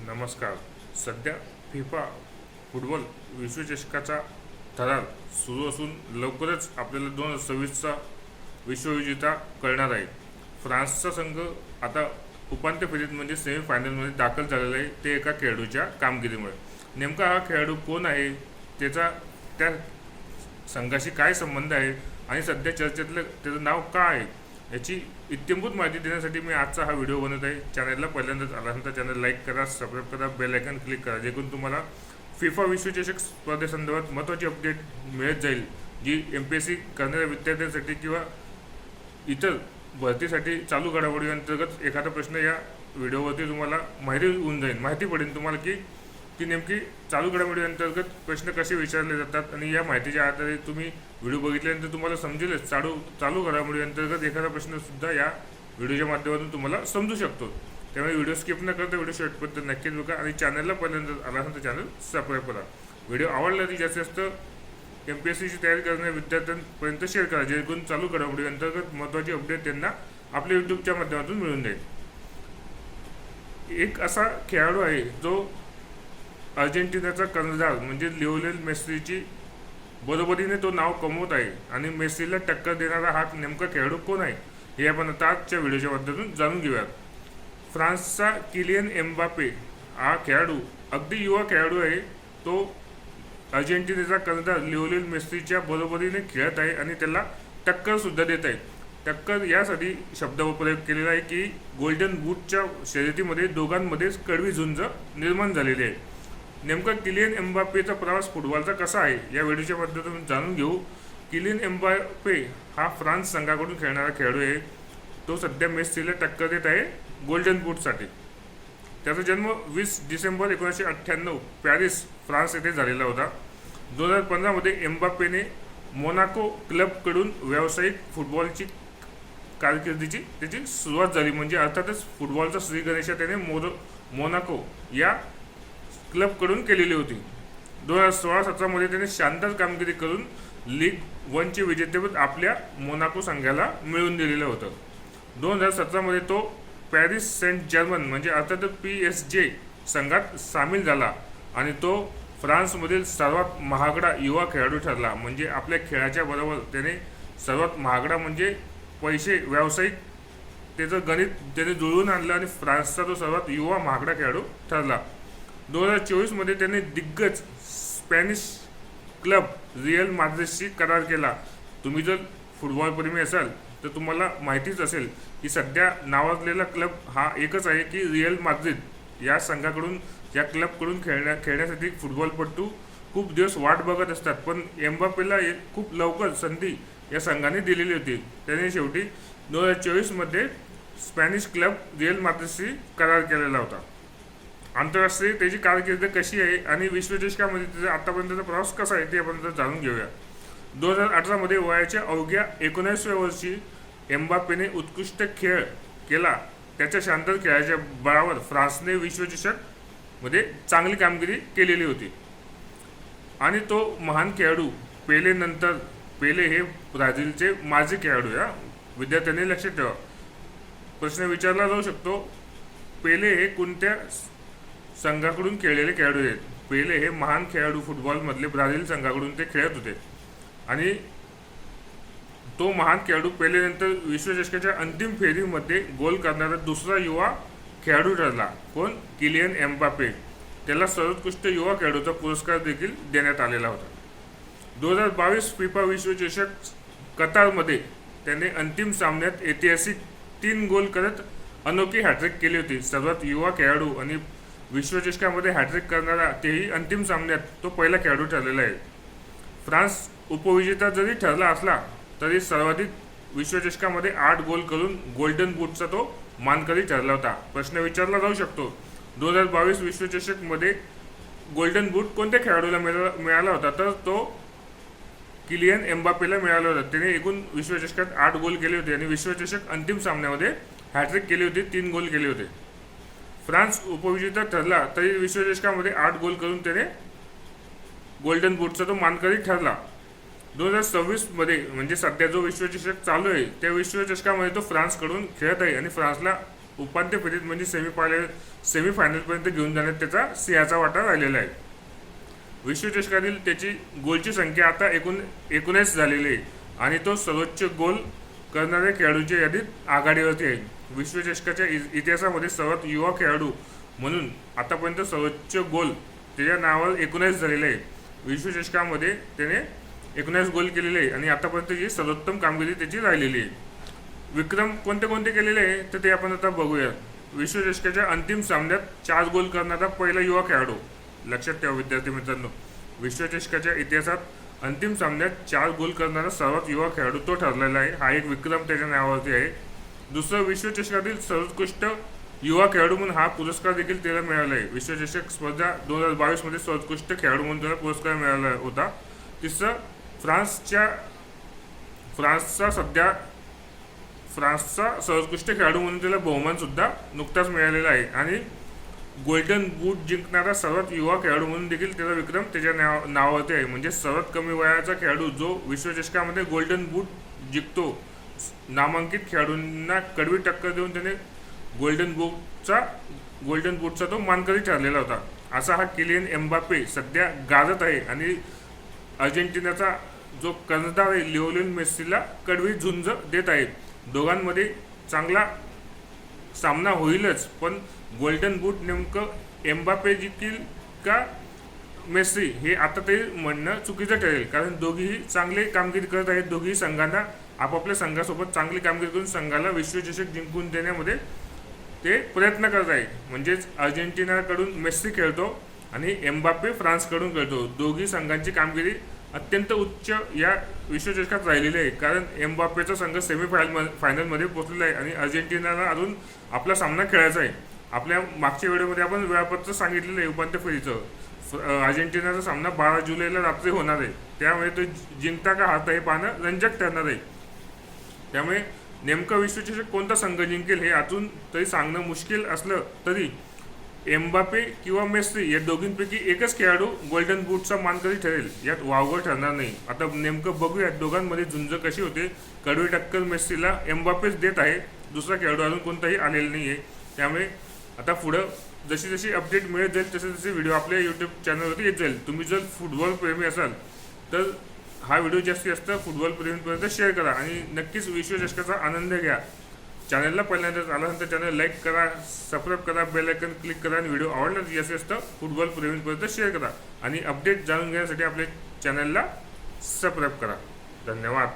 नमस्कार. सध्या FIFA football विश्वचषकाचा थरार सुरू असून लवकरच आपल्याला 2026चा विश्वविजेता कळणार आहे. फ्रान्सचा संघ आता उपांत्य फेरीत म्हणजे सेमीफायनलमध्ये दाखल झालेला आहे, ते एका खेळाडूच्या कामगिरीमुळे. नेमका हा खेळाडू कोण आहे, त्या संघाशी काय संबंध आहे आणि सध्या चर्चेतलं त्याचं नाव काय आहे, याची इत्यंभूत माहिती देण्यासाठी मी आजचा हा व्हिडिओ बनवत आहे. चॅनलला पहिल्यांदाच आला तर चॅनल लाईक करा, सबस्क्राईब करा, बेल आयकॉन क्लिक करा, जेणेकरून तुम्हाला फिफा विश्वचषक स्पर्धेसंदर्भात महत्त्वाची अपडेट मिळत जाईल, जी MPSC करणाऱ्या विद्यार्थ्यांसाठी किंवा इतर भरतीसाठी चालू घडामोडींतर्गत एखादा प्रश्न या व्हिडिओवरती तुम्हाला माहिती पडेल तुम्हाला की नेमकी चालू घडामोडींतर्गत प्रश्न कसे विचारले जातात. आणि या माहितीच्या आधारे तुम्ही व्हिडिओ बघितल्यानंतर तुम्हाला समजेलच चालू घडामोडींतर्गत एखादा प्रश्नसुद्धा या व्हिडिओच्या माध्यमातून तुम्हाला समजू शकतो. त्यामुळे व्हिडिओ स्किप न करता व्हिडिओ शेवटपर्यंत नक्कीच बघा आणि चॅनलला पहिल्यांदा आला तर चॅनल सबस्क्राईब करा. व्हिडिओ आवडला तर जास्तीत जास्त MPSCची तयारी करणाऱ्या विद्यार्थ्यांपर्यंत शेअर करा, जेणेकरून चालू घडामोडी अंतर्गत महत्त्वाची अपडेट त्यांना आपल्या यूट्यूबच्या माध्यमातून मिळून जाईल. एक असा खेळाडू आहे जो अर्जेंटिनाचा कर्णधार म्हणजे लिओनेल मेस्सीची बरोबरीने तो नाव कमवत आहे आणि मेस्सीला टक्कर देणारा हा नेमका खेळाडू कोण आहे हे आपण आता आजच्या व्हिडिओच्या माध्यमातून जाणून घेऊयात. फ्रान्सचा किलियन एम्बापे हा खेळाडू अगदी युवा खेळाडू आहे. तो अर्जेंटिनाचा कर्णधार लिओनेल मेस्सीच्या बरोबरीने खेळत आहे आणि त्याला टक्करसुद्धा देत आहे. टक्कर यासाठी शब्दप्रयोग केलेला आहे की गोल्डन बूटच्या शर्यतीमध्ये दोघांमध्येच कडवी झुंज निर्माण झालेली आहे. नेमका किलियन एम्बापेचा प्रवास फुटबॉलचा कसा आहे या व्हिडिओच्या माध्यमातून जाणून घेऊ. किलियन एम्बापे हा फ्रान्स संघाकडून खेळणारा खेळाडू आहे. तो सध्या मेस्सीला टक्कर देत आहे गोल्डन बूटसाठी. त्याचा जन्म 20 डिसेंबर 1998 पॅरिस फ्रान्स येथे झालेला होता. 2015 एम्बापेने मोनाको क्लबकडून व्यावसायिक फुटबॉलची कारकिर्दीची त्याची सुरुवात झाली. म्हणजे अर्थातच फुटबॉलचा श्रीगणेशा त्याने मोनाको या क्लबकडून केलेली होती. 2016-17 त्याने शानदार कामगिरी करून लीग 1चे विजेतेपद आपल्या मोनाको संघाला मिळवून दिलेलं होतं. 2017 तो पॅरिस सेंट जर्मन म्हणजे अर्थात PSG संघात सामील झाला आणि तो फ्रान्समधील सर्वात महागडा युवा खेळाडू ठरला. म्हणजे आपल्या खेळाच्या बरोबर त्याने सर्वात महागडा म्हणजे पैसे व्यावसायिक त्याचं गणित त्याने जुळवून आणलं आणि फ्रान्सचा तो सर्वात युवा महागडा खेळाडू ठरला. 2024 त्याने दिग्गज स्पॅनिश क्लब रिअल माद्रिदशी करार केला. तुम्ही जर फुटबॉलप्रेमी असाल तर तुम्हाला माहितीच असेल की सध्या नावाजलेला क्लब हा एकच आहे की रिअल माद्रिद. या संघाकडून या क्लबकडून खेळण्यासाठी फुटबॉलपटू खूप दिवस वाट बघत असतात, पण एम्बापेला खूप लवकर संधी या संघाने दिलेली होती. त्याने शेवटी 2024 स्पॅनिश क्लब रिअल माद्रिदशी करार केलेला होता. आंतरराष्ट्रीय त्याची कारकीर्द कशी आहे आणि विश्वचषकामध्ये त्याचा आतापर्यंतचा प्रवास कसा आहे ते आपण जाणून घेऊया. 2018 वयाच्या अवघ्या 19व्या वर्षी एम्बापेने उत्कृष्ट खेळ केला. त्याच्या शानदार खेळाच्या बळावर फ्रान्सने विश्वचषकमध्ये चांगली कामगिरी केलेली होती आणि तो महान खेळाडू पेले हे ब्राझीलचे माजी खेळाडू. या विद्यार्थ्यांनी लक्षात ठेवा. प्रश्न विचारला जाऊ शकतो, पेले हे कोणत्या संघाकडून खेळलेले खेळाडू आहेत. पेले हे महान खेळाडू फुटबॉलमधले ब्राझील संघाकडून ते खेळत होते आणि तो महान खेळाडू पेलेनंतर विश्वचषकाच्या अंतिम फेरीमध्ये गोल करणारा दुसरा युवा खेळाडू ठरला. कोण? Kylian Mbappe. त्याला सर्वोत्कृष्ट युवा खेळाडूचा पुरस्कार देखील देण्यात आलेला होता. 2022 फिफा विश्वचषक कतारमध्ये त्याने अंतिम सामन्यात ऐतिहासिक 3 गोल करत अनोखी हॅट्रिक केली होती. सर्वात युवा खेळाडू आणि विश्वचषकामध्ये हॅट्रिक करणारा तेही अंतिम सामन्यात तो पहिला खेळाडू ठरलेला आहे. फ्रान्स उपविजेता जरी ठरला असला तरी सर्वाधिक विश्वचषकामध्ये 8 गोल करून गोल्डन बूटचा तो मानकरी ठरला होता. प्रश्न विचारला जाऊ शकतो, 2022 विश्वचषकमध्ये गोल्डन बूट कोणत्या खेळाडूला मिळाला होता? तर तो किलियन एम्बापेला मिळाला होता. त्याने एकूण विश्वचषकात 8 गोल केले होते आणि विश्वचषक अंतिम सामन्यामध्ये हॅट्रिक केली होती, 3 गोल केले होते. फ्रान्स उपविजेता ठरला तरी विश्वचषकामध्ये 8 गोल करून त्याने गोल्डन बूटचा तो मानकरी ठरला. 2026 म्हणजे सध्या जो विश्वचषक चालू आहे त्या विश्वचषकामध्ये तो फ्रान्सकडून खेळत आहे आणि फ्रान्सला उपांत्य फेरीत म्हणजे सेमीफायनलपर्यंत घेऊन जाण्यात त्याचा सिंहाचा वाटा राहिलेला आहे. विश्वचषकातील त्याची गोलची संख्या आता 19 झालेली आहे आणि तो सर्वोच्च गोल करणाऱ्या खेळाडूंच्या यादीत आघाडीवरती आहे. विश्वचषकाच्या इतिहासामध्ये सर्वात युवा खेळाडू म्हणून आतापर्यंत सर्वोच्च गोल त्याच्या नावावर 19 झालेले आहे. विश्वचषकामध्ये त्याने 19 गोल केलेले आहे आणि आतापर्यंतची सर्वोत्तम कामगिरी त्याची राहिलेली आहे. विक्रम कोणते कोणते केलेले आहे तर ते आपण आता बघूया. विश्वचषकाच्या अंतिम सामन्यात 4 गोल करणारा पहिला युवा खेळाडू. लक्षात ठेवा विद्यार्थी मित्रांनो, विश्वचषकाच्या इतिहासात अंतिम सामन्यात 4 गोल करणारा सर्वात युवा खेळाडू तो ठरलेला आहे. हा एक विक्रम त्याच्या नावावरती आहे. दुसरं, विश्वचषकातील सर्वोत्कृष्ट युवा खेळाडू म्हणून हा पुरस्कार देखील त्याला मिळाला आहे. विश्वचषक स्पर्धा 2022 मध्ये सर्वोत्कृष्ट खेळाडू म्हणून त्याला पुरस्कार मिळाला होता. तिसरं, फ्रान्सचा सर्वोत्कृष्ट खेळाडू म्हणून त्याला बहुमान सुद्धा नुकताच मिळालेला आहे आणि गोल्डन बूट जिंकणारा सर्वात युवा खेळाडू म्हणून देखील त्याचा विक्रम त्याच्या नावावरती आहे. म्हणजे सर्वात कमी वयाचा खेळाडू जो विश्वचषकामध्ये गोल्डन बूट जिंकतो. नामांकित खेळाडूंना कडवी टक्कर देऊन त्याने गोल्डन बूटचा तो मानकरी ठरलेला होता. असा हा किलियन एम्बापे सध्या गाजत आहे आणि अर्जेंटिनाचा जो कर्णधार आहे लिओनेल मेस्सीला कडवी झुंज देत आहे. दोघांमध्ये चांगला सामना होईलच, पण गोल्डन बूट नेमकं एम्बापे जिंकेल का मेस्सी हे आता ते म्हणणं चुकीचं ठरेल, कारण दोघीही चांगले कामगिरी करत आहेत. दोघीही संघांना आपापल्या संघासोबत चांगली कामगिरी करून संघाला विश्वचषक जिंकून देण्यामध्ये ते प्रयत्न करत आहे. म्हणजेच अर्जेंटिनाकडून मेस्सी खेळतो आणि एम्बापे फ्रान्सकडून खेळतो. दोघी संघांची कामगिरी अत्यंत उच्च या विश्वचषकात राहिलेली आहे, कारण एम्बापेचा संघ फायनलमध्ये पोहोचलेला आहे आणि अर्जेंटिनाला अजून आपला सामना खेळायचा आहे. आपल्या मागच्या व्हिडिओमध्ये आपण वेळापत्रक सांगितलेलं आहे उपांत्य फेरीचं. अर्जेंटिनाचा सामना 12 जुलैला रात्री होणार आहे. त्यामुळे तो जिंकता का हारता हे पाहणं रंजक ठरणार आहे. त्यामुळे नेमकं विश्वचषक कोणता संघ जिंकेल हे आतून तरी सांगणं मुश्किल असलं तरी एम्बापे किंवा मेस्सी या दोघींपैकी एकच खेळाडू गोल्डन बूटचा मानकरी ठरेल, यात वावगं ठरणार नाही. आता नेमकं बघूया दोघांमध्ये झुंज कशी होते. कडवी टक्कर मेस्सीला एम्बापेच देत आहे, दुसरा खेळाडू अजून कोणताही आलेला नाही आहे. त्यामुळे आता पुढं जशी जशी अपडेट मिळत जाईल तसे तसे व्हिडिओ आपल्या यूट्यूब चॅनलवरती येत जाईल. तुम्ही जर फुटबॉल प्रेमी असाल तर हा व्हिडिओ जास्तीत जास्त फुटबॉल प्रेमीपर्यंत शेअर करा आणि नक्कीच विश्वचषकाचा आनंद घ्या. चॅनलला पहिल्यांदा आला तर चॅनल लाईक करा, सबस्क्राईब करा, बेल आयकन क्लिक करा आणि व्हिडिओ आवडला तर जास्तीत जास्त फुटबॉल प्रेमीपर्यंत शेअर करा आणि अपडेट जाणून घेण्यासाठी आपल्या चॅनलला सबस्क्राईब करा. धन्यवाद.